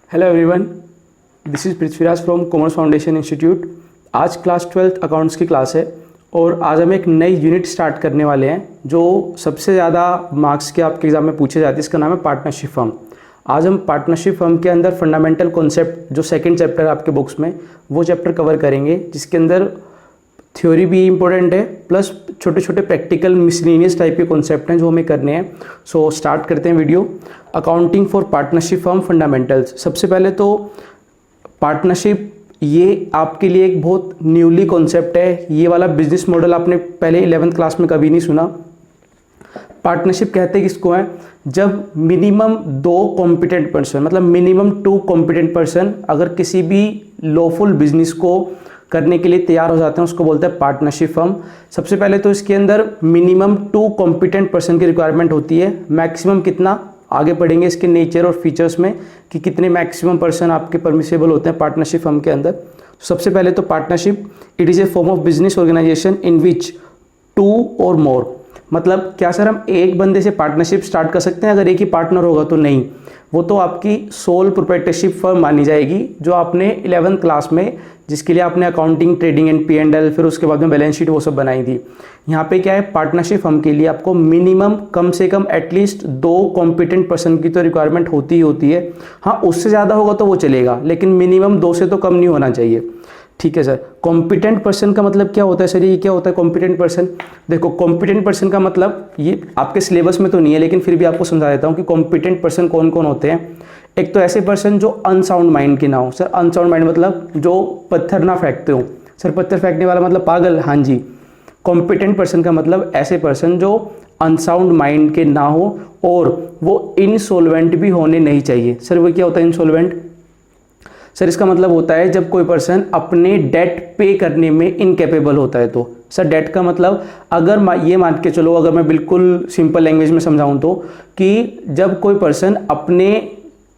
Hello everyone, this is Prithviraj from commerce foundation institute. आज class 12th accounts की class है और आज हम एक नई यूनिट स्टार्ट करने वाले हैं जो सबसे ज़्यादा मार्क्स के आपके एग्जाम में पूछे जाते हैं। इसका नाम है पार्टनरशिप फर्म। आज हम पार्टनरशिप फर्म के अंदर फंडामेंटल कॉन्सेप्ट जो सेकंड चैप्टर आपके बुक्स में वो चैप्टर कवर करेंगे, जिसके अंदर थ्योरी भी इम्पोर्टेंट है प्लस छोटे छोटे प्रैक्टिकल मिसलिनियस टाइप के कॉन्सेप्ट हैं जो हमें करने हैं। सो स्टार्ट करते हैं video. Accounting for partnership firm fundamentals. सबसे पहले तो पार्टनरशिप ये आपके लिए एक बहुत न्यूली कॉन्सेप्ट है। ये वाला बिजनेस मॉडल आपने पहले 11th क्लास में कभी नहीं सुना। पार्टनरशिप कहते हैं किसको है, जब मिनिमम 2 कॉम्पिटेंट पर्सन मतलब मिनिमम 2 कॉम्पिटेंट पर्सन अगर किसी भी लॉफुल बिजनेस को करने के लिए तैयार हो जाते हैं उसको बोलते हैं पार्टनरशिप फर्म। सबसे पहले तो इसके अंदर मिनिमम 2 कॉम्पिटेंट पर्सन की रिक्वायरमेंट होती है। मैक्सिमम कितना आगे पढ़ेंगे इसके नेचर और फीचर्स में कि कितने मैक्सिमम पर्सन आपके परमिसेबल होते हैं पार्टनरशिप फर्म के अंदर। सबसे पहले तो partnership it is a form of business organisation in which 2 और मोर, मतलब क्या सर हम एक बंदे से पार्टनरशिप स्टार्ट कर सकते हैं अगर एक ही पार्टनर होगा? तो नहीं, वो तो आपकी सोल प्रोप्राइटरशिप फर्म मानी जाएगी जो आपने 11th क्लास में, जिसके लिए आपने अकाउंटिंग, ट्रेडिंग एंड P&L, फिर उसके बाद में बैलेंस शीट वो सब बनाई थी। यहाँ पे क्या है, पार्टनरशिप फर्म के लिए आपको मिनिमम कम से कम एटलीस्ट 2 कॉम्पिटेंट पर्सन की तो रिक्वायरमेंट होती ही होती है। हाँ, उससे ज़्यादा होगा तो वो चलेगा, लेकिन मिनिमम 2 से तो कम नहीं होना चाहिए। ठीक है सर। कॉम्पिटेंट पर्सन का मतलब क्या होता है सर? ये क्या होता है कॉम्पिटेंट पर्सन? देखो, कॉम्पिटेंट पर्सन का मतलब ये आपके सिलेबस में तो नहीं है, लेकिन फिर भी आपको समझा देता हूँ कि कॉम्पिटेंट पर्सन कौन कौन होते हैं। एक तो ऐसे पर्सन जो अनसाउंड माइंड के ना हो। सर अनसाउंड माइंड मतलब जो पत्थर ना फेंकते हो। सर पत्थर फेंकने वाला मतलब पागल? हाँ जी। कॉम्पिटेंट पर्सन का मतलब ऐसे पर्सन जो अनसाउंड माइंड के ना हो और वो इनसॉल्वेंट भी होने नहीं चाहिए। सर वो क्या होता है इनसॉल्वेंट? सर इसका मतलब होता है जब कोई पर्सन अपने डेट पे करने में इनकेपेबल होता है। तो सर डेट का मतलब अगर ये मान के चलो, अगर मैं बिल्कुल सिंपल लैंग्वेज में समझाऊं तो, कि जब कोई पर्सन अपने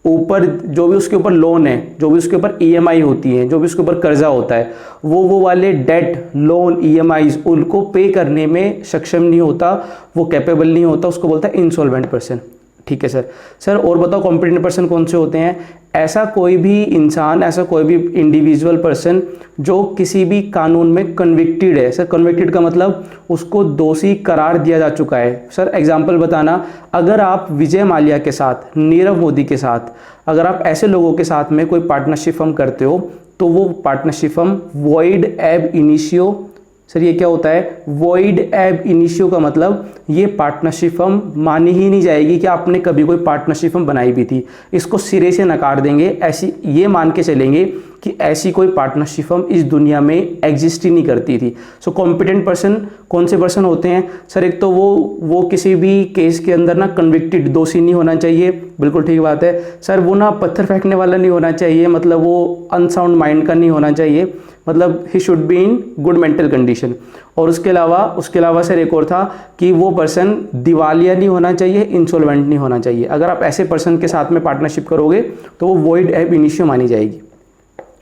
ऊपर जो भी उसके ऊपर लोन है, जो भी उसके ऊपर EMI होती है, जो भी उसके ऊपर कर्जा होता है, वो वाले डेट, लोन, EMIs उनको पे करने में सक्षम नहीं होता, वो कैपेबल नहीं होता, उसको बोलता है इंसॉल्वेंट पर्सन। ठीक है सर। सर और बताओ कॉम्पिटेंट पर्सन कौन से होते हैं? ऐसा कोई भी इंसान, ऐसा कोई भी इंडिविजुअल पर्सन जो किसी भी कानून में कन्विक्टेड है। सर कन्विक्टेड का मतलब उसको दोषी करार दिया जा चुका है। सर एग्जांपल बताना, अगर आप विजय माल्या के साथ, नीरव मोदी के साथ, अगर आप ऐसे लोगों के साथ में कोई पार्टनरशिप फर्म करते हो तो वो पार्टनरशिप फर्म वॉइड एब इनिशियो। सर ये क्या होता है? वॉइड एब इनिशियो का मतलब ये पार्टनरशिप फर्म मानी ही नहीं जाएगी कि आपने कभी कोई पार्टनरशिप फर्म बनाई भी थी। इसको सिरे से नकार देंगे, ऐसी ये मान के चलेंगे कि ऐसी कोई पार्टनरशिप फर्म इस दुनिया में एग्जिस्ट ही नहीं करती थी। सो कॉम्पिटेंट पर्सन कौन से पर्सन होते हैं? सर एक तो वो किसी भी केस के अंदर ना कन्विक्टेड, दोषी नहीं होना चाहिए। बिल्कुल ठीक बात है। सर वो ना पत्थर फेंकने वाला नहीं होना चाहिए, मतलब वो अनसाउंड माइंड का नहीं होना चाहिए, मतलब he should be in good mental condition. और उसके अलावा सर एक और था कि वो पर्सन दिवालिया नहीं होना चाहिए, इंसॉल्वेंट नहीं होना चाहिए। अगर आप ऐसे पर्सन के साथ में पार्टनरशिप करोगे तो वो वॉइड एब इनिशियो मानी जाएगी।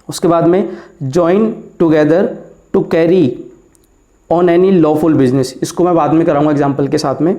उसके बाद में join together to carry on any lawful business, इसको मैं बाद में कराऊंगा एग्जाम्पल के साथ में।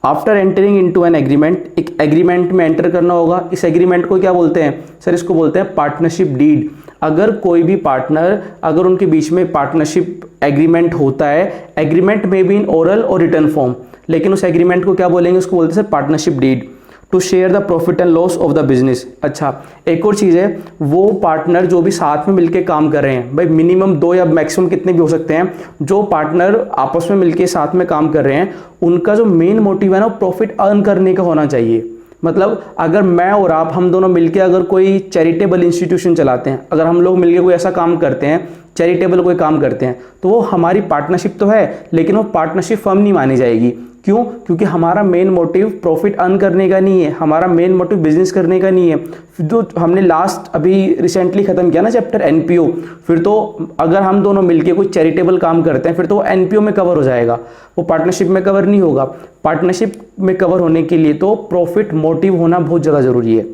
After entering into an agreement, एक एग्रीमेंट में एंटर करना होगा। इस एग्रीमेंट को क्या बोलते हैं? सर इसको बोलते हैं पार्टनरशिप डीड। अगर कोई भी पार्टनर, अगर उनके बीच में पार्टनरशिप एग्रीमेंट होता है, एग्रीमेंट में भी इन ओरल और रिटर्न फॉर्म, लेकिन उस एग्रीमेंट को क्या बोलेंगे? उसको बोलते हैं sir partnership deed. To share the profit and loss of the business. अच्छा, एक और चीज़ है, वो पार्टनर जो भी साथ में मिलके काम कर रहे हैं, भाई मिनिमम 2 या मैक्सिमम कितने भी हो सकते हैं, जो पार्टनर आपस में मिलके साथ में काम कर रहे हैं, उनका जो मेन मोटिव है ना, प्रॉफिट अर्न करने का होना चाहिए। मतलब अगर मैं और आप, हम दोनों मिलके अगर कोई चैरिटेबल इंस्टीट्यूशन चलाते हैं, अगर हम लोग मिलके कोई ऐसा काम करते हैं, चैरिटेबल कोई काम करते हैं, तो वो हमारी पार्टनरशिप तो है, लेकिन वो पार्टनरशिप फर्म नहीं मानी जाएगी। क्यों? क्योंकि हमारा मेन मोटिव प्रॉफिट अर्न करने का नहीं है, हमारा मेन मोटिव बिजनेस करने का नहीं है। जो हमने लास्ट अभी रिसेंटली खत्म किया ना चैप्टर NPO, फिर तो अगर हम दोनों मिलके कोई चैरिटेबल काम करते हैं फिर तो NPO में कवर हो जाएगा, वो पार्टनरशिप में कवर नहीं होगा। पार्टनरशिप में कवर होने के लिए तो प्रॉफिट मोटिव होना बहुत ज़्यादा जरूरी है।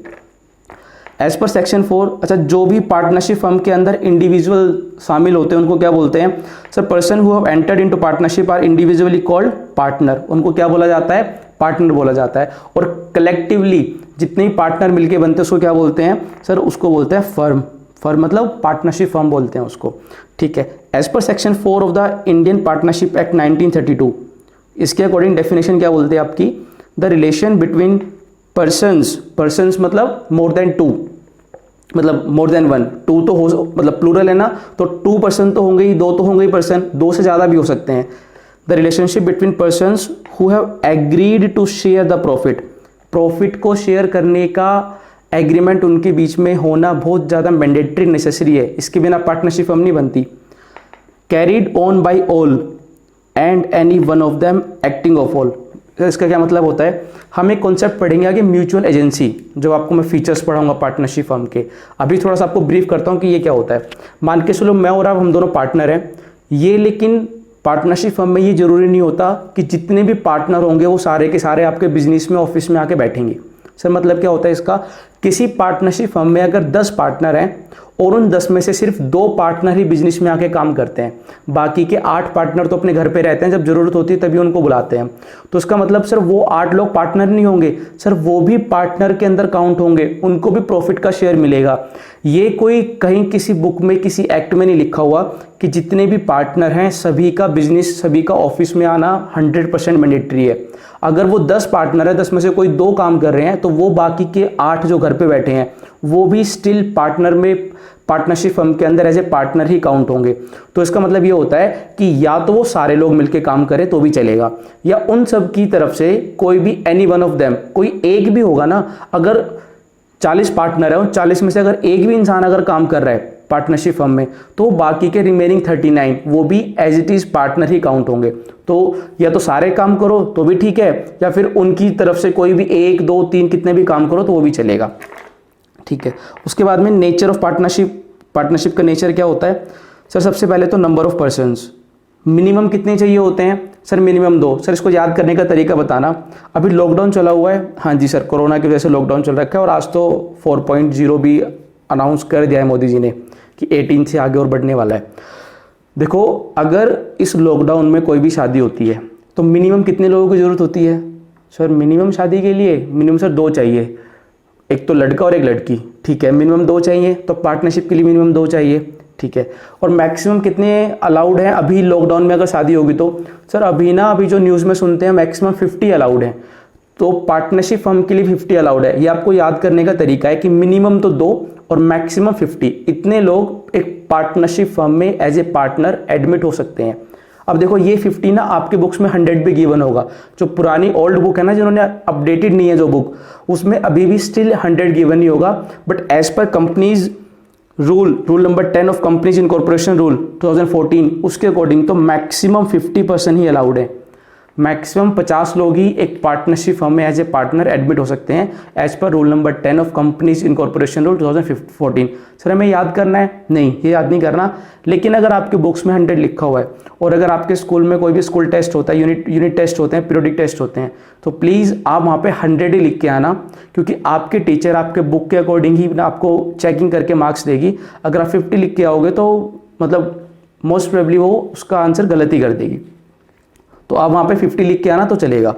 एज पर सेक्शन 4, अच्छा जो भी पार्टनरशिप फर्म के अंदर इंडिविजुअल शामिल होते हैं उनको क्या बोलते हैं? Sir person who have entered into partnership are individually called partner. उनको क्या बोला जाता है? पार्टनर बोला जाता है। और कलेक्टिवली जितने ही पार्टनर मिलके बनते हैं उसको क्या बोलते हैं सर? उसको बोलते हैं फर्म। फर्म मतलब पार्टनरशिप फर्म बोलते हैं उसको, ठीक है। As per section 4 of the Indian partnership act 1932, इसके अकॉर्डिंग डेफिनेशन क्या बोलते हैं आपकी? द रिलेशन बिटवीन पर्सन्स मतलब मोर देन टू, मतलब मोर देन वन। टू तो हो मतलब प्लूरल है ना, तो 2 पर्सन तो होंगे ही, 2 तो होंगे ही पर्सन, 2 से ज़्यादा भी हो सकते हैं। The relationship between persons who have agreed to share the profit, profit को शेयर करने का एग्रीमेंट उनके बीच में होना बहुत ज़्यादा मैंडेटरी नेसेसरी है, इसके बिना पार्टनरशिप फर्म नहीं बनती। Carried on by all and any one of them acting of all, इसका क्या मतलब होता है? हम एक कॉन्सेप्ट पढ़ेंगे आगे म्यूचुअल एजेंसी, जो आपको मैं फीचर्स पढ़ाऊंगा पार्टनरशिप फर्म के। अभी थोड़ा सा आपको ब्रीफ करता हूँ कि ये क्या होता है। मान के चलो मैं और आप हम दोनों पार्टनर हैं ये, लेकिन पार्टनरशिप फर्म में ये जरूरी नहीं होता कि जितने भी पार्टनर होंगे वो सारे के सारे आपके बिजनेस में ऑफिस में आके बैठेंगे। सर मतलब क्या होता है इसका? किसी पार्टनरशिप फर्म में अगर 10 पार्टनर हैं और उन 10 में से सिर्फ 2 पार्टनर ही बिजनेस में आके काम करते हैं, बाकी के 8 पार्टनर तो अपने घर पे रहते हैं, जब जरूरत होती है तभी उनको बुलाते हैं। तो इसका मतलब सर वो 8 लोग पार्टनर नहीं होंगे सर, वो भी पार्टनर के अंदर काउंट होंगे, उनको भी प्रॉफिट का शेयर मिलेगा। ये कोई कहीं किसी बुक में किसी एक्ट में नहीं लिखा हुआ कि जितने भी पार्टनर हैं सभी का बिजनेस, सभी का ऑफिस में आना 100% मैंडेटरी है। अगर वो 10 पार्टनर है, 10 में से कोई 2 काम कर रहे हैं, तो वो बाकी के 8 जो घर पे बैठे हैं वो भी स्टिल पार्टनर में, पार्टनरशिप फर्म के अंदर एज ए पार्टनर ही काउंट होंगे। तो इसका मतलब ये होता है कि या तो वो सारे लोग मिलके काम करें तो भी चलेगा, या उन सब की तरफ से कोई भी एनी वन ऑफ देम, कोई एक भी होगा ना। अगर 40 पार्टनर है, उन 40 में से अगर एक भी इंसान अगर काम कर रहा है पार्टनरशिप फर्म में, तो बाकी के रिमेनिंग 39 वो भी एज इट इज पार्टनर ही काउंट होंगे। तो या तो सारे काम करो तो भी ठीक है, या फिर उनकी तरफ से कोई भी 1 2 3 कितने भी काम करो तो वो भी चलेगा, ठीक है। उसके बाद में नेचर ऑफ पार्टनरशिप का नेचर क्या होता है? सर सबसे पहले तो नंबर ऑफ पर्सन्स, मिनिमम कितने चाहिए होते हैं? Sir minimum 2। सर इसको याद करने का तरीका बताना। अभी लॉकडाउन चला हुआ है, हाँ जी सर, कोरोना की वजह से लॉकडाउन चल रखा है, और आज तो 4.0 भी अनाउंस कर दिया है मोदी जी ने कि 18 से आगे और बढ़ने वाला है। देखो अगर इस लॉकडाउन में कोई भी शादी होती है तो मिनिमम कितने लोगों की ज़रूरत होती है? सर मिनिमम शादी के लिए मिनिमम सर 2 चाहिए, एक तो लड़का और एक लड़की, ठीक है, मिनिमम 2 चाहिए। तो पार्टनरशिप के लिए मिनिमम 2 चाहिए, ठीक है। और मैक्सिमम कितने अलाउड हैं अभी लॉकडाउन में अगर शादी होगी तो? सर अभी जो न्यूज़ में सुनते हैं मैक्सिमम 50 अलाउड है, तो पार्टनरशिप फर्म के लिए 50 अलाउड है। ये आपको याद करने का तरीका है कि मिनिमम तो 2 और मैक्सिमम 50, इतने लोग एक पार्टनरशिप फर्म में एज ए पार्टनर एडमिट हो सकते हैं। अब देखो ये 50 ना आपके बुक्स में 100 भी गिवन होगा, जो पुरानी ओल्ड बुक है ना जिन्होंने अपडेटेड नहीं है जो बुक, उसमें अभी भी स्टिल 100 गिवन नहीं होगा। But as per companies rule number 10 of companies incorporation rule 2014, उसके अकॉर्डिंग तो मैक्सिमम 50% ही अलाउड है। मैक्सिमम 50 लोग ही एक पार्टनरशिप फर्म में एज ए पार्टनर एडमिट हो सकते हैं as per rule number 10 of companies incorporation rule 2014। Sir हमें याद करना है? नहीं, ये याद नहीं करना। लेकिन अगर आपके बुक्स में 100 लिखा हुआ है और अगर आपके स्कूल में कोई भी स्कूल टेस्ट होता है, यूनिट टेस्ट होते हैं, पीरियोडिक टेस्ट होते हैं, तो प्लीज़ आप वहाँ पे 100 ही लिख के आना, क्योंकि आपके टीचर आपके बुक के अकॉर्डिंग ही आपको चेकिंग करके मार्क्स देगी। अगर आप 50 लिख के आओगे तो मतलब मोस्ट प्रोबेबली वो उसका आंसर गलत ही कर देगी। तो आप वहाँ पे 50 लिख के आना तो चलेगा,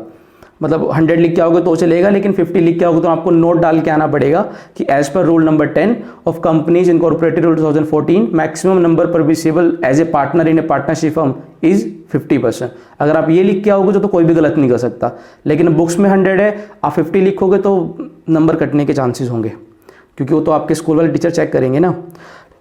मतलब 100 लिख के आओगे तो चलेगा, लेकिन 50 लिख के आओगे तो आपको नोट डाल के आना पड़ेगा कि as per rule number 10 of companies incorporated rule 2014 maximum number permissible as a partner in a partnership firm is 50%। अगर आप ये लिख के आओगे तो कोई भी गलत नहीं कर सकता, लेकिन बुक्स में 100 है, आप 50 लिखोगे तो नंबर कटने के चांसेस होंगे, क्योंकि वो तो आपके स्कूल वाले टीचर चेक करेंगे ना।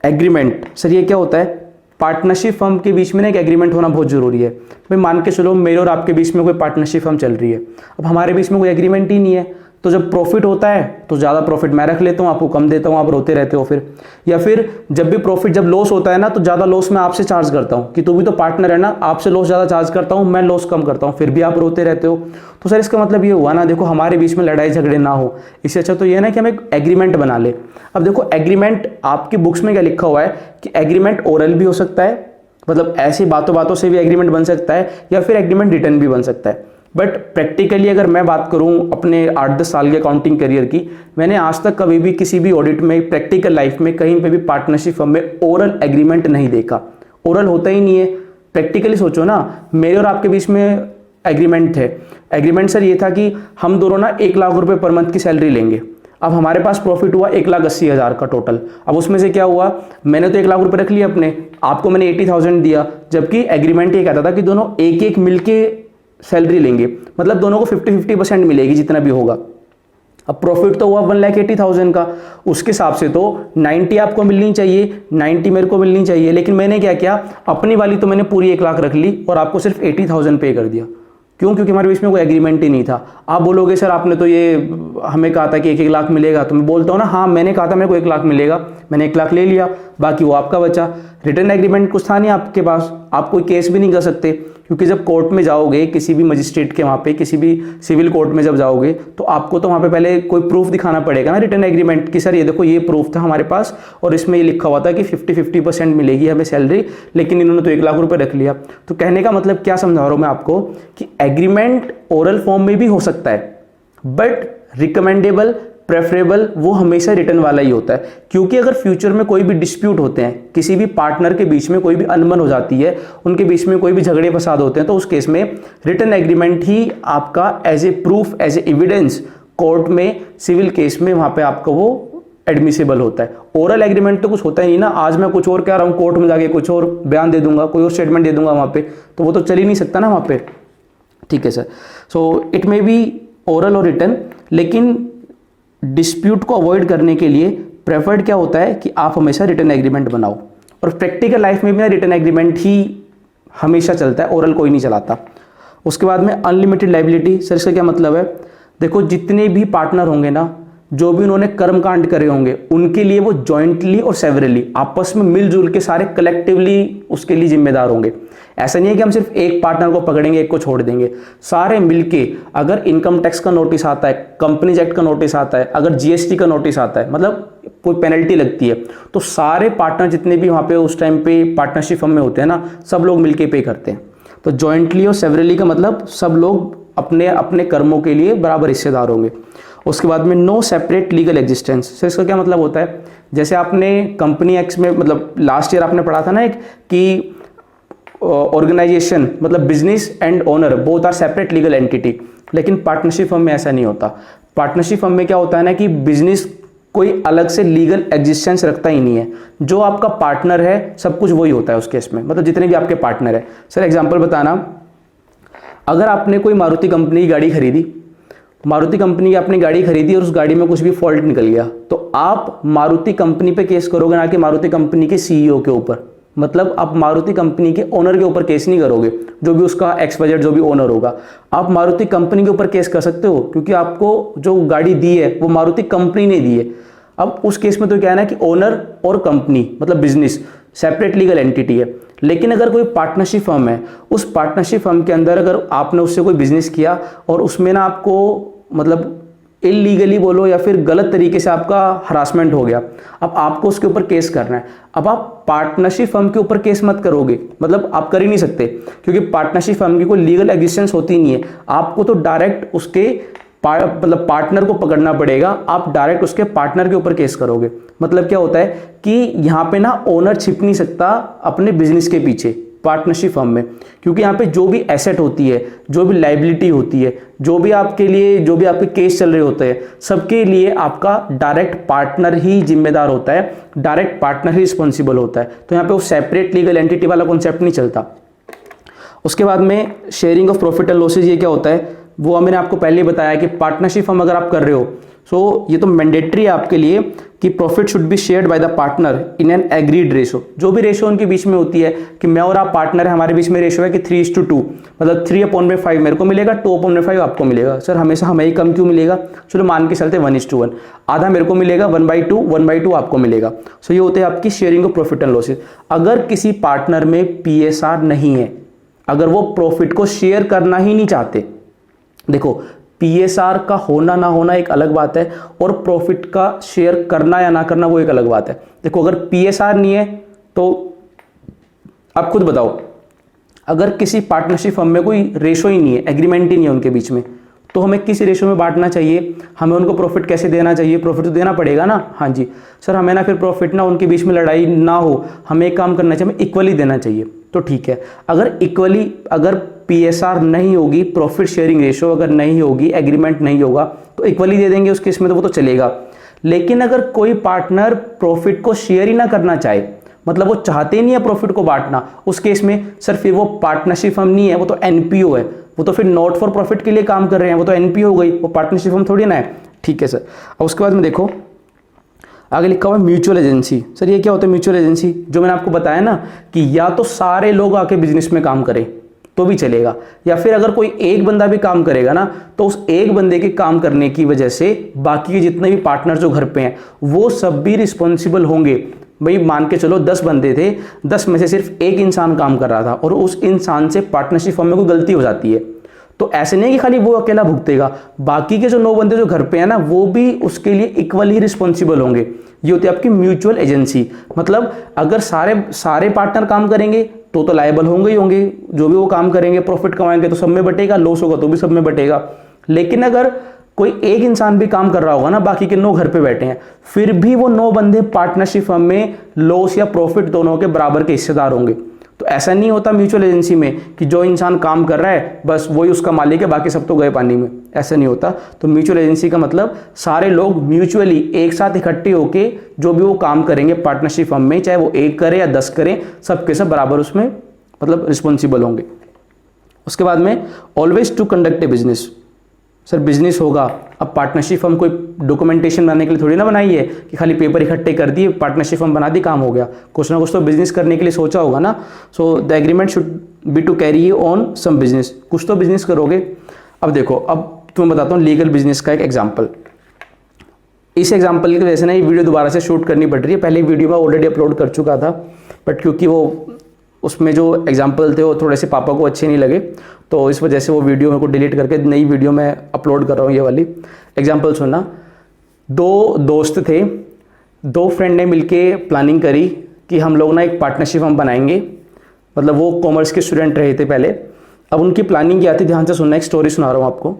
एग्रीमेंट, सर ये क्या होता है? पार्टनरशिप फर्म के बीच में ना एक एग्रीमेंट होना बहुत ज़रूरी है। भाई मान के चलो मेरे और आपके बीच में कोई पार्टनरशिप फर्म चल रही है, अब हमारे बीच में कोई एग्रीमेंट ही नहीं है, तो जब प्रॉफिट होता है तो ज़्यादा प्रॉफिट मैं रख लेता हूँ, आपको कम देता हूँ, आप रोते रहते हो फिर। या फिर जब लॉस होता है ना तो ज़्यादा लॉस मैं आपसे चार्ज करता हूँ कि तू भी तो पार्टनर है ना, आपसे लॉस ज़्यादा चार्ज करता हूँ, मैं लॉस कम करता हूँ, फिर भी आप रोते रहते हो। तो सर इसका मतलब ये हुआ ना, देखो हमारे बीच में लड़ाई झगड़े ना हो, इससे अच्छा तो ये ना कि हम एक एग्रीमेंट बना ले। अब देखो एग्रीमेंट आपकी बुक्स में क्या लिखा हुआ है कि एग्रीमेंट ओरल भी हो सकता है, मतलब ऐसी बातों से भी एग्रीमेंट बन सकता है, या फिर एग्रीमेंट रिटर्न भी बन सकता है। बट प्रैक्टिकली अगर मैं बात करूं अपने 8-10 साल के अकाउंटिंग करियर की, मैंने आज तक कभी भी किसी भी ऑडिट में, प्रैक्टिकल लाइफ में कहीं पे भी पार्टनरशिप फर्म में ओरल एग्रीमेंट नहीं देखा। ओरल होता ही नहीं है। प्रैक्टिकली सोचो ना, मेरे और आपके बीच में एग्रीमेंट थे, एग्रीमेंट सर ये था कि हम दोनों ना 1 लाख रुपए पर मंथ की सैलरी लेंगे। अब हमारे पास प्रॉफिट हुआ 1,80,000 का टोटल। अब उसमें से क्या हुआ, मैंने तो 1 लाख रुपए रख लिया अपने, आपको मैंने 80,000 दिया, जबकि एग्रीमेंट ये कहता था कि दोनों एक एक मिलके सैलरी लेंगे, मतलब दोनों को 50-50% मिलेगी जितना भी होगा। अब प्रॉफिट तो हुआ 1,80,000 का, उसके हिसाब से तो 90 आपको मिलनी चाहिए, 90 मेरे को मिलनी चाहिए। लेकिन मैंने क्या किया, अपनी वाली तो मैंने पूरी 1 लाख रख ली और आपको सिर्फ 80,000 पे कर दिया। क्यों? क्योंकि हमारे बीच में कोई एग्रीमेंट ही नहीं था। आप बोलोगे सर आपने तो ये हमें कहा था कि 1-1 लाख मिलेगा, तो मैं बोलता हूँ ना हाँ मैंने कहा था मेरे को 1 लाख मिलेगा, मैंने 1 लाख ले लिया, बाकी वो आपका बचा। रिटर्न एग्रीमेंट कुछ था नहीं आपके पास, आप कोई केस भी नहीं कर सकते, क्योंकि जब कोर्ट में जाओगे किसी भी मजिस्ट्रेट के, वहाँ पे किसी भी सिविल कोर्ट में जब जाओगे तो आपको तो वहाँ पे पहले कोई प्रूफ दिखाना पड़ेगा ना रिटर्न एग्रीमेंट की, सर ये देखो ये प्रूफ था हमारे पास और इसमें ये लिखा हुआ था कि 50-50% मिलेगी हमें सैलरी, लेकिन इन्होंने तो 1 लाख रुपए रख लिया। तो कहने का मतलब क्या समझा रहा हूँ मैं आपको कि एग्रीमेंट ओरल फॉर्म में भी हो सकता है, बट रिकमेंडेबल प्रेफरेबल वो हमेशा रिटर्न वाला ही होता है। क्योंकि अगर फ्यूचर में कोई भी डिस्प्यूट होते हैं, किसी भी पार्टनर के बीच में कोई भी अनबन हो जाती है, उनके बीच में कोई भी झगड़े फसाद होते हैं, तो उस केस में रिटर्न एग्रीमेंट ही आपका as a proof, as a evidence court में, सिविल केस में वहां पे आपका वो एडमिसिबल होता है। ओरल एग्रीमेंट तो कुछ होता ही नहीं ना, आज मैं कुछ और कह रहा हूँ, कोर्ट में जाके कुछ और बयान दे दूंगा, कोई और स्टेटमेंट दे दूंगा वहां पे, तो वो तो चल ही नहीं सकता ना वहां पे। ठीक है sir, so it may be oral और रिटर्न, लेकिन डिस्प्यूट को अवॉइड करने के लिए प्रेफर्ड क्या होता है कि आप हमेशा रिटर्न एग्रीमेंट बनाओ। और प्रैक्टिकल लाइफ में भी रिटर्न एग्रीमेंट ही हमेशा चलता है, ओरल कोई नहीं चलाता। उसके बाद में अनलिमिटेड लायबिलिटी, सर इसका क्या मतलब है, देखो जितने भी पार्टनर होंगे ना, जो भी उन्होंने कर्मकांड करे होंगे, उनके लिए वो जॉइंटली और सेवरली आपस में मिलजुल के सारे कलेक्टिवली उसके लिए जिम्मेदार होंगे। ऐसा नहीं है कि हम सिर्फ एक पार्टनर को पकड़ेंगे, एक को छोड़ देंगे, सारे मिलके। अगर इनकम टैक्स का नोटिस आता है, कंपनीज एक्ट का नोटिस आता है, अगर जीएसटी का नोटिस आता है, मतलब कोई पेनल्टी लगती है, तो सारे पार्टनर जितने भी वहां पे उस टाइम पे पार्टनरशिप फर्म में होते हैं ना, सब लोग मिलके पे करते हैं। तो जॉइंटली और सेवरली का मतलब सब लोग अपने अपने कर्मों के लिए बराबर हिस्सेदार होंगे। उसके बाद में no separate legal existence, sir इसका क्या मतलब होता है, जैसे आपने कंपनी एक्ट में, मतलब लास्ट ईयर आपने पढ़ा था ना एक, कि ऑर्गेनाइजेशन मतलब business and owner both are separate legal entity, लेकिन पार्टनरशिप फर्म में ऐसा नहीं होता। पार्टनरशिप फर्म में क्या होता है ना कि बिजनेस कोई अलग से लीगल एग्जिस्टेंस रखता ही नहीं है, जो आपका पार्टनर है सब कुछ वही होता है उस केस में, मतलब जितने भी आपके पार्टनर है। सर एग्जांपल बताना, अगर आपने कोई मारुति कंपनी की गाड़ी खरीदी, मारुति कंपनी की आपने गाड़ी खरीदी और उस गाड़ी में कुछ भी फॉल्ट निकल गया, तो आप मारुति कंपनी पे केस करोगे, ना कि मारुति कंपनी के सीईओ के ऊपर। मतलब आप मारुति कंपनी के ओनर के ऊपर केस नहीं करोगे, जो भी उसका एक्स बजट जो भी ओनर होगा, आप मारुति कंपनी के ऊपर केस कर सकते हो, क्योंकि आपको जो गाड़ी दी है वो मारुति कंपनी ने दी है। अब उस केस में तो क्या है ना कि ओनर और कंपनी मतलब बिजनेस सेपरेट लीगल एंटिटी है। लेकिन अगर कोई पार्टनरशिप फर्म है, उस पार्टनरशिप फर्म के अंदर अगर आपने उससे कोई बिजनेस किया और उसमें ना आपको मतलब इलीगली बोलो या फिर गलत तरीके से आपका हरासमेंट हो गया, अब आपको उसके ऊपर केस करना है। अब आप पार्टनरशिप फर्म के ऊपर केस मत करोगे, मतलब आप कर ही नहीं सकते, क्योंकि पार्टनरशिप फर्म की कोई लीगल एग्जिस्टेंस होती नहीं है। आपको तो डायरेक्ट उसके मतलब पार्टनर को पकड़ना पड़ेगा, आप डायरेक्ट उसके पार्टनर के ऊपर केस करोगे। मतलब क्या होता है कि यहाँ पे ना ओनर छिप नहीं सकता अपने बिजनेस के पीछे पार्टनरशिप फर्म में, क्योंकि यहाँ पे जो भी एसेट होती है, जो भी लाइबिलिटी होती है, जो भी आपके लिए जो भी आपके केस चल रहे होते हैं, सबके लिए आपका डायरेक्ट पार्टनर ही जिम्मेदार होता है, डायरेक्ट पार्टनर ही रिस्पॉन्सिबल होता है। तो यहाँ पे वो सेपरेट लीगल एंटिटी वाला कॉन्सेप्ट नहीं चलता। उसके बाद में sharing of profit and losses, ये क्या होता है वो मैंने आपको पहले ही बताया कि पार्टनरशिप फर्म अगर आप कर रहे हो, सो ये तो मैंडेटरी है आपके लिए कि profit should be shared by the partner in an agreed ratio. जो भी रेशो उनके बीच में होती है कि मैं और आप पार्टनर है, हमारे बीच में रेशो है कि 3:2, मतलब 3/5 मेरे को मिलेगा, 2/5 आपको मिलेगा। सर हमेशा हमें ही कम क्यों मिलेगा, चलो मान के चलते 1:1, आधा मेरे को मिलेगा, 1/2 आपको मिलेगा। सो ये होते हैं आपकी sharing of profit and losses. अगर किसी पार्टनर में PSR नहीं है, अगर वो प्रॉफिट को शेयर करना ही नहीं चाहते, देखो PSR का होना ना होना एक अलग बात है और प्रॉफिट का शेयर करना या ना करना वो एक अलग बात है। देखो अगर PSR नहीं है तो आप खुद बताओ, अगर किसी पार्टनरशिप फर्म में कोई रेशो ही नहीं है, एग्रीमेंट ही नहीं है उनके बीच में, तो हमें किस रेशो में बांटना चाहिए, हमें उनको प्रॉफिट कैसे देना चाहिए, प्रॉफिट तो देना पड़ेगा ना। हाँ जी सर, हमें ना फिर प्रॉफिट ना उनके बीच में लड़ाई ना हो, हमें एक काम करना चाहिए, हमें इक्वली देना चाहिए। तो ठीक है, अगर इक्वली अगर PSR नहीं होगी, प्रॉफिट शेयरिंग रेशो अगर नहीं होगी, एग्रीमेंट नहीं होगा, तो इक्वली दे देंगे उस केस में, तो वो तो चलेगा। लेकिन अगर कोई पार्टनर प्रॉफिट को शेयर ही ना करना चाहे, मतलब वो चाहते ही नहीं है प्रॉफिट को बांटना, उस केस में सर फिर वो पार्टनरशिप फर्म नहीं है, वो तो NPO है, वो तो फिर नॉट फॉर प्रॉफिट के लिए काम कर रहे हैं, वो तो NPO हो गई, वो पार्टनरशिप फर्म थोड़ी ना है। ठीक है सर। अब उसके बाद में देखो आगे लिखा हुआ है म्यूचुअल एजेंसी। सर ये क्या होता है म्यूचुअल एजेंसी? जो मैंने आपको बताया ना कि या तो सारे लोग आके बिजनेस में काम करें तो भी चलेगा, या फिर अगर कोई एक बंदा भी काम करेगा ना तो उस एक बंदे के काम करने की वजह से बाकी के जितने भी पार्टनर जो घर पे हैं वो सब भी रिस्पॉन्सिबल होंगे। भाई मान के चलो 10 बंदे थे, 10 में से सिर्फ एक इंसान काम कर रहा था और उस इंसान से पार्टनरशिप फर्म में कोई गलती हो जाती है, तो ऐसे नहीं कि खाली वो अकेला भुगतेगा, बाकी के जो 9 बंदे जो घर पे हैं ना वो भी उसके लिए इक्वली रिस्पॉन्सिबल होंगे। ये होती है आपकी म्यूचुअल एजेंसी। मतलब अगर सारे पार्टनर काम करेंगे तो लायबल होंगे ही होंगे, जो भी वो काम करेंगे प्रॉफिट कमाएंगे तो सब में बटेगा, लॉस होगा तो भी सब में बटेगा। लेकिन अगर कोई एक इंसान भी काम कर रहा होगा ना, बाकी के 9 घर पे बैठे हैं, फिर भी वो 9 बंदे पार्टनरशिप फर्म में लॉस या प्रॉफिट दोनों के बराबर के हिस्सेदार होंगे। तो ऐसा नहीं होता म्यूचुअल एजेंसी में कि जो इंसान काम कर रहा है बस वही उसका मालिक है, बाकी सब तो गए पानी में, ऐसा नहीं होता। तो म्यूचुअल एजेंसी का मतलब सारे लोग म्यूचुअली एक साथ इकट्ठे होके जो भी वो काम करेंगे पार्टनरशिप फर्म में, चाहे वो 1 करे या 10 करें, सबके सब बराबर उसमें मतलब रिस्पॉन्सिबल होंगे। उसके बाद में always to conduct a business. Sir business होगा, अब पार्टनरशिप फर्म कोई डॉक्यूमेंटेशन बनाने के लिए थोड़ी ना बनाई है कि खाली पेपर इकट्ठे कर दिए, पार्टनरशिप फर्म बना दी, काम हो गया। कुछ ना कुछ तो बिजनेस करने के लिए सोचा होगा ना। So the agreement should be to carry on some business, कुछ तो बिजनेस करोगे। अब देखो, अब तुम्हें बताता हूँ लीगल बिजनेस का एक एग्जाम्पल। इस एग्जाम्पल की वजह से ना ये वीडियो दोबारा से शूट करनी पड़ रही है। पहले वीडियो में ऑलरेडी अपलोड कर चुका था, बट क्योंकि वो उसमें जो एग्जाम्पल थे वो थोड़े से पापा को अच्छे नहीं लगे, तो इस वजह से वो वीडियो मेरे को डिलीट करके नई वीडियो में अपलोड कर रहा हूँ। ये वाली एग्जाम्पल सुनना। 2 दोस्त थे, 2 फ्रेंड ने मिलके प्लानिंग करी कि हम लोग ना एक पार्टनरशिप हम बनाएंगे। मतलब वो कॉमर्स के स्टूडेंट रहे थे पहले। अब उनकी प्लानिंग क्या थी, ध्यान से सुनना, एक स्टोरी सुना रहा हूँ आपको।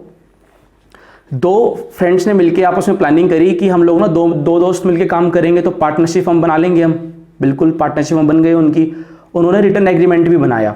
2 फ्रेंड्स ने मिलके आपस में प्लानिंग करी कि हम लोग ना दो दोस्त मिलके काम करेंगे तो पार्टनरशिप हम बना लेंगे। हम बिल्कुल पार्टनरशिप हम बन गई उनकी। उन्होंने रिटर्न एग्रीमेंट भी बनाया।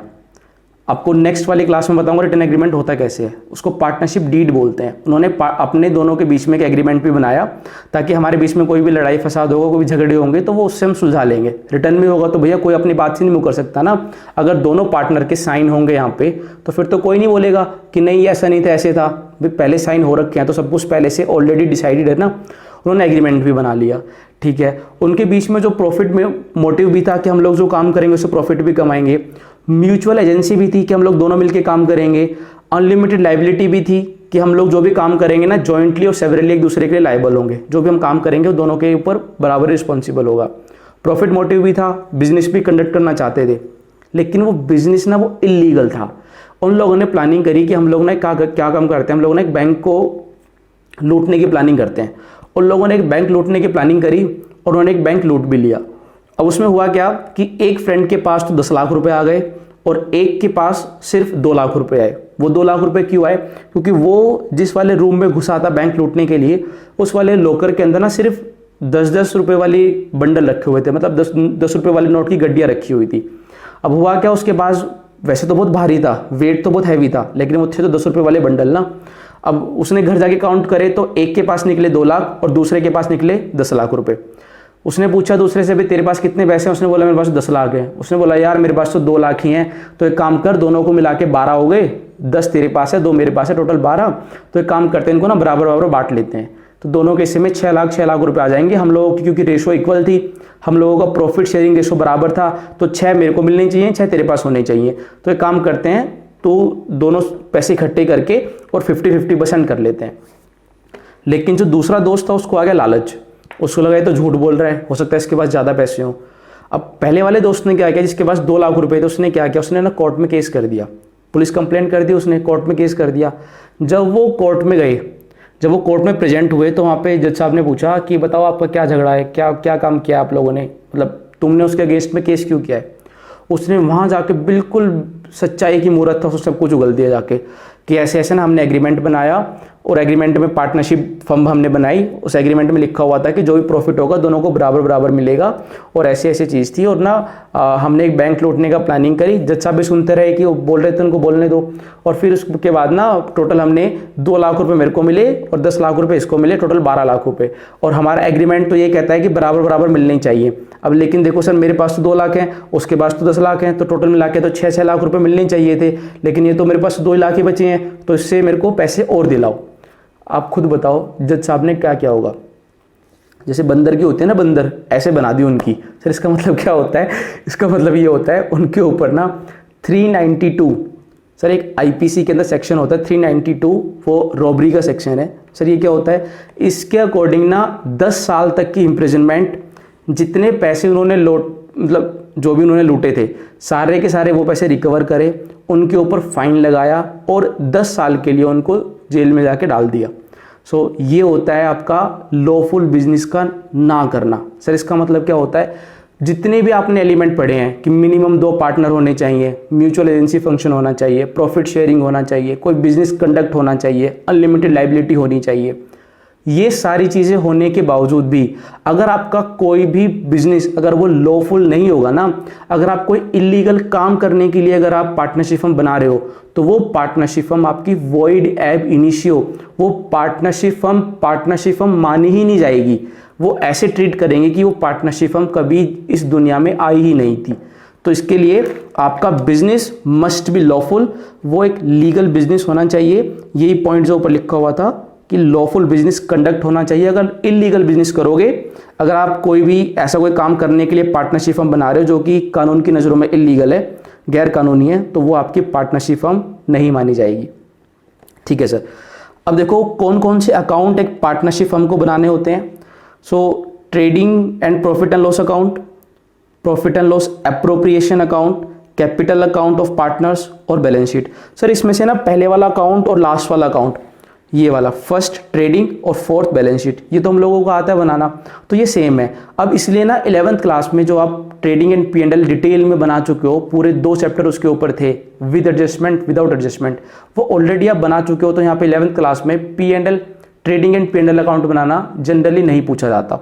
आपको नेक्स्ट वाली क्लास में बताऊंगा रिटर्न एग्रीमेंट होता कैसे है। उसको पार्टनरशिप डीड बोलते हैं। उन्होंने अपने दोनों के बीच में एक एग्रीमेंट भी बनाया ताकि हमारे बीच में कोई भी लड़ाई फसाद होगा, कोई भी झगड़े होंगे तो वो उससे हम सुलझा लेंगे। रिटर्न में होगा तो भैया कोई अपनी बात से नहीं मुकर सकता ना। अगर दोनों पार्टनर के साइन होंगे यहाँ पे तो फिर तो कोई नहीं बोलेगा कि नहीं ऐसा नहीं था ऐसे था। भाई पहले साइन हो रखे हैं तो सब कुछ पहले से ऑलरेडी डिसाइडेड है ना। उन्होंने एग्रीमेंट भी बना लिया, ठीक है। उनके बीच में जो प्रॉफिट में मोटिव भी था कि हम लोग जो काम करेंगे उससे प्रॉफिट भी कमाएंगे। म्यूचुअल एजेंसी भी थी कि हम लोग दोनों मिलकर काम करेंगे। अनलिमिटेड लाइबिलिटी भी थी कि हम लोग जो भी काम करेंगे ना जॉइंटली और सेवरली एक दूसरे के लिए लाइबल होंगे। जो भी हम काम करेंगे वो दोनों के ऊपर बराबर रिस्पॉन्सिबल होगा। प्रॉफिट मोटिव भी था, बिजनेस भी कंडक्ट करना चाहते थे, लेकिन वो बिजनेस ना वो इलीगल था। उन लोगों ने प्लानिंग करी कि हम लोग ना क्या काम करते हैं, हम लोग ना एक बैंक को लूटने की प्लानिंग करते हैं। उन लोगों ने एक बैंक लूटने की प्लानिंग करी और उन्होंने एक बैंक लूट भी लिया। अब उसमें हुआ क्या कि एक फ्रेंड के पास तो 10 लाख रुपए आ गए और एक के पास सिर्फ 2 लाख रुपए आए। वो 2 लाख रुपए क्यों आए? क्योंकि वो जिस वाले रूम में घुसा था बैंक लूटने के लिए, उस वाले लॉकर के अंदर ना सिर्फ 10-10 रुपए वाली बंडल रखे हुए थे, मतलब 10 रुपए वाली नोट की गड्डियाँ रखी हुई थी। अब हुआ क्या, उसके पास वैसे तो बहुत भारी था, वेट तो बहुत हैवी था, लेकिन वो थे तो 10 रुपए वाले बंडल ना। अब उसने घर जाके काउंट करे तो एक के पास निकले 2 लाख और दूसरे के पास निकले 10 लाख रुपए। उसने पूछा दूसरे से भी तेरे पास कितने पैसे हैं? उसने बोला मेरे पास 10 लाख है। उसने बोला यार मेरे पास तो 2 लाख ही हैं, तो एक काम कर दोनों को मिला के 12 हो गए, 10 तेरे पास है 2 मेरे पास है, टोटल 12। तो एक काम करते हैं इनको ना बराबर बराबर बांट लेते हैं। तो दोनों के हिस्से में 6 लाख रुपए आ जाएंगे हम लोगों की, क्योंकि रेशो इक्वल थी, हम लोगों का प्रॉफिट शेयरिंग रेशो बराबर था। तो 6 मेरे को मिलने चाहिए, 6 तेरे पास होने चाहिए। तो एक काम करते हैं, तो दोनों पैसे इकट्ठे करके और 50-50% कर लेते हैं। लेकिन जो दूसरा दोस्त था उसको आ गया लालच। उसको लगा ये तो झूठ बोल रहा है, हो सकता है इसके पास ज़्यादा पैसे हों। अब पहले वाले दोस्त ने क्या किया, जिसके पास 2 लाख रुपए थे, उसने क्या किया, उसने ना कोर्ट में केस कर दिया, पुलिस कंप्लेंट कर दी, उसने कोर्ट में केस कर दिया। जब वो कोर्ट में गए, जब वो कोर्ट में प्रेजेंट हुए तो वहाँ पे जज साहब ने पूछा कि बताओ आपका क्या झगड़ा है, क्या क्या काम किया आप लोगों ने, मतलब तुमने उसके अगेंस्ट में केस क्यों किया है। उसने वहाँ जाके बिल्कुल सच्चाई की मूर्त था, उसको सब कुछ उगल दिया जाके कि ऐसे ऐसे ना हमने एग्रीमेंट बनाया और एग्रीमेंट में पार्टनरशिप फर्म हमने बनाई, उस एग्रीमेंट में लिखा हुआ था कि जो भी प्रॉफिट होगा दोनों को बराबर बराबर मिलेगा और ऐसी ऐसी चीज़ थी। और ना हमने एक बैंक लूटने का प्लानिंग करी। जज साहब भी सुनते रहे कि वो बोल रहे थे, उनको बोलने दो। और फिर उसके बाद ना टोटल हमने 2 लाख रुपए मेरे को मिले और 10 लाख रुपए इसको मिले, टोटल 12 लाख रुपए। और हमारा एग्रीमेंट तो ये कहता है कि बराबर बराबर मिलने चाहिए। अब लेकिन देखो सर, मेरे पास तो 2 लाख हैं, उसके पास तो 10 लाख हैं, तो टोटल मिला के तो 6 लाख रुपए मिलने चाहिए थे, लेकिन ये तो मेरे पास 2 लाख ही बचे हैं, तो इससे मेरे को पैसे और दिलाओ। आप खुद बताओ जज साहब ने क्या किया होगा? जैसे बंदर की होती है ना, बंदर ऐसे बना दी उनकी। सर इसका मतलब क्या होता है? इसका मतलब ये होता है उनके ऊपर ना 392, सर एक आईपीसी के अंदर सेक्शन होता है 392, वो रॉबरी का सेक्शन है। सर ये क्या होता है? इसके अकॉर्डिंग ना 10 साल तक की इम्प्रिजनमेंट, जितने पैसे उन्होंने मतलब जो भी उन्होंने लूटे थे सारे के सारे वो पैसे रिकवर करे, उनके ऊपर फाइन लगाया और 10 साल के लिए उनको जेल में जाके डाल दिया। सो ये होता है आपका लॉफुल बिजनेस का ना करना। सर इसका मतलब क्या होता है? जितने भी आपने एलिमेंट पढ़े हैं कि मिनिमम 2 पार्टनर होने चाहिए, म्यूचुअल एजेंसी फंक्शन होना चाहिए, प्रॉफिट शेयरिंग होना चाहिए, कोई बिजनेस कंडक्ट होना चाहिए, अनलिमिटेड लाइबिलिटी होनी चाहिए, ये सारी चीज़ें होने के बावजूद भी अगर आपका कोई भी बिजनेस अगर वो लॉफुल नहीं होगा ना, अगर आप कोई इलीगल काम करने के लिए अगर आप पार्टनरशिप फर्म बना रहे हो, तो वो पार्टनरशिप फर्म आपकी वॉइड एब इनिशियो, वो पार्टनरशिप फर्म मानी ही नहीं जाएगी। वो ऐसे ट्रीट करेंगे कि वो पार्टनरशिप फर्म कभी इस दुनिया में आई ही नहीं थी। तो इसके लिए आपका बिजनेस मस्ट बी लॉफुल, वो एक लीगल बिजनेस होना चाहिए। यही पॉइंट जो ऊपर लिखा हुआ था कि लॉफुल बिजनेस कंडक्ट होना चाहिए। अगर इलीगल बिजनेस करोगे, अगर आप कोई भी ऐसा कोई काम करने के लिए पार्टनरशिप फर्म बना रहे हो जो कि कानून की नज़रों में इलीगल है, गैर कानूनी है, तो वो आपकी पार्टनरशिप फर्म नहीं मानी जाएगी। ठीक है सर। अब देखो कौन कौन से अकाउंट एक पार्टनरशिप फर्म को बनाने होते हैं। सो trading and profit and loss account, profit and loss appropriation account, capital account of partners और बैलेंस शीट। सर इसमें से ना पहले वाला अकाउंट और लास्ट वाला अकाउंट, ये वाला फर्स्ट ट्रेडिंग और फोर्थ बैलेंस शीट, ये तो हम लोगों को आता है बनाना, तो ये सेम है। अब इसलिए ना 11th क्लास में जो आप ट्रेडिंग एंड P&L डिटेल में बना चुके हो, पूरे 2 चैप्टर उसके ऊपर थे, विद एडजस्टमेंट विदाउट एडजस्टमेंट, वो ऑलरेडी आप बना चुके हो। तो यहाँ पे 11th क्लास में P&L trading and P&L account banana generally नहीं पूछा जाता।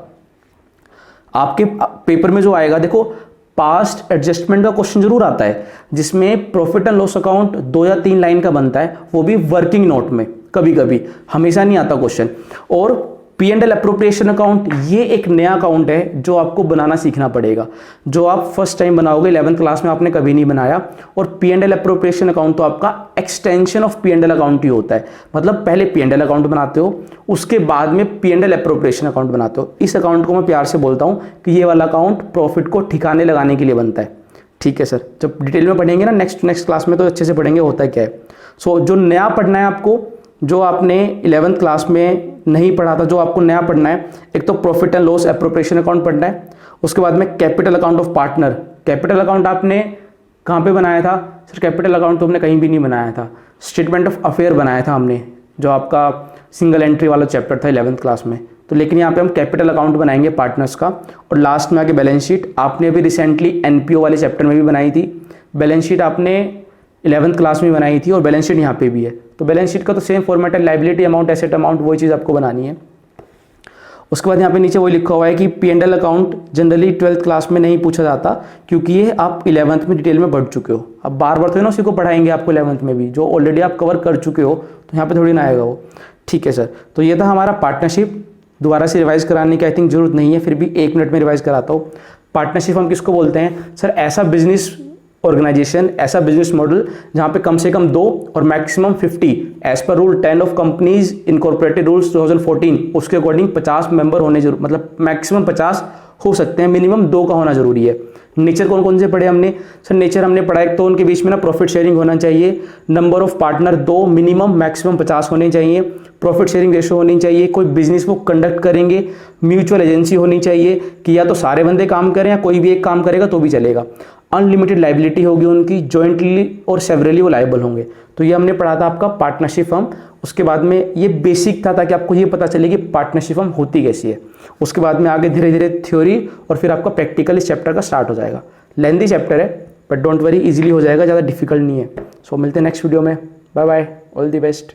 आपके पेपर में जो आएगा, देखो पास्ट एडजस्टमेंट का क्वेश्चन जरूर आता है, जिसमें प्रॉफिट एंड लॉस अकाउंट 2 या 3 लाइन का बनता है, वो भी वर्किंग नोट में, कभी कभी, हमेशा नहीं आता क्वेश्चन। और P&L एप्रोप्रिएशन अकाउंट, ये एक नया अकाउंट है जो आपको बनाना सीखना पड़ेगा, जो आप फर्स्ट टाइम बनाओगे, 11th क्लास में आपने कभी नहीं बनाया। और P&L एप्रोप्रिएशन अकाउंट तो आपका एक्सटेंशन ऑफ P&L अकाउंट ही होता है, मतलब पहले P&L अकाउंट बनाते हो, उसके बाद में P&L एप्रोप्रिएशन अकाउंट बनाते हो। इस अकाउंट को मैं प्यार से बोलता हूँ कि ये वाला अकाउंट प्रॉफिट को ठिकाने लगाने के लिए बनता है। ठीक है सर, जब डिटेल में पढ़ेंगे ना नेक्स्ट क्लास में, तो अच्छे से पढ़ेंगे होता है क्या है। सो जो नया पढ़ना है आपको, जो आपने 11th क्लास में नहीं पढ़ा था, जो आपको नया पढ़ना है, एक तो profit and loss appropriation account पढ़ना है, उसके बाद में capital account of partner. Capital account आपने कहाँ पे बनाया था? सर कैपिटल अकाउंट तो हमने कहीं भी नहीं बनाया था, स्टेटमेंट ऑफ अफेयर बनाया था हमने, जो आपका सिंगल एंट्री वाला चैप्टर था 11th क्लास में। तो लेकिन यहाँ पे हम कैपिटल अकाउंट बनाएंगे पार्टनर्स का, और लास्ट में आके बैलेंस शीट। आपने अभी रिसेंटली NPO वाले चैप्टर में भी बनाई थी, बैलेंस शीट आपने 11th क्लास में बनाई थी, और बैलेंस शीट यहाँ पे भी है। तो बैलेंस शीट का तो सेम फॉर्मेट है, लाइबिलिटी अमाउंट, एसेट अमाउंट, वही चीज़ आपको बनानी है। उसके बाद यहाँ पे नीचे वही लिखा हुआ है कि P&L account generally 12th class में नहीं पूछा जाता, क्योंकि ये आप 11th में डिटेल में बढ़ चुके हो। अब बार बार तो ना उसी को पढ़ाएंगे आपको 11th में भी, जो ऑलरेडी आप कवर कर चुके हो, तो यहाँ पे थोड़ी ना आएगा वो। ठीक है सर, तो ये था हमारा पार्टनरशिप। दोबारा से रिवाइज कराने की आई थिंक जरूरत नहीं है, फिर भी 1 मिनट में रिवाइज कराता हूँ। पार्टनरशिप हम किसको बोलते हैं? सर ऐसा बिजनेस ऑर्गेनाइजेशन, ऐसा बिजनेस मॉडल जहाँ पे कम से कम 2 और maximum 50 as per rule 10 of companies incorporated rules 2014, उसके अकॉर्डिंग 50 मेंबर होने जरूर, मतलब मैक्सिमम 50 हो सकते हैं, मिनिमम 2 का होना जरूरी है। नेचर कौन कौन से पढ़े हमने? सर नेचर हमने पढ़ा है, तो उनके बीच में ना प्रॉफिट शेयरिंग होना चाहिए, number of partner 2, minimum maximum 50 होने चाहिए, प्रॉफिट शेयरिंग रेशो होनी चाहिए, कोई बिजनेस वो कंडक्ट करेंगे, म्यूचुअल एजेंसी होनी चाहिए कि या तो सारे बंदे काम करें या कोई भी एक काम करेगा तो भी चलेगा, अनलिमिटेड लाइबिलिटी होगी उनकी, जॉइंटली और सेवरली वो लाइबल होंगे। तो ये हमने पढ़ा था आपका पार्टनरशिप फर्म। उसके बाद में ये बेसिक था ताकि आपको ये पता चले कि पार्टनरशिप फर्म होती कैसी है। उसके बाद में आगे धीरे धीरे थ्योरी और फिर आपका प्रैक्टिकल इस चैप्टर का स्टार्ट हो जाएगा। लेंथी चैप्टर है, बट डोंट वरी, इजीली हो जाएगा, ज़्यादा डिफिकल्ट नहीं है। सो मिलते हैं नेक्स्ट वीडियो में। Bye bye, all the best.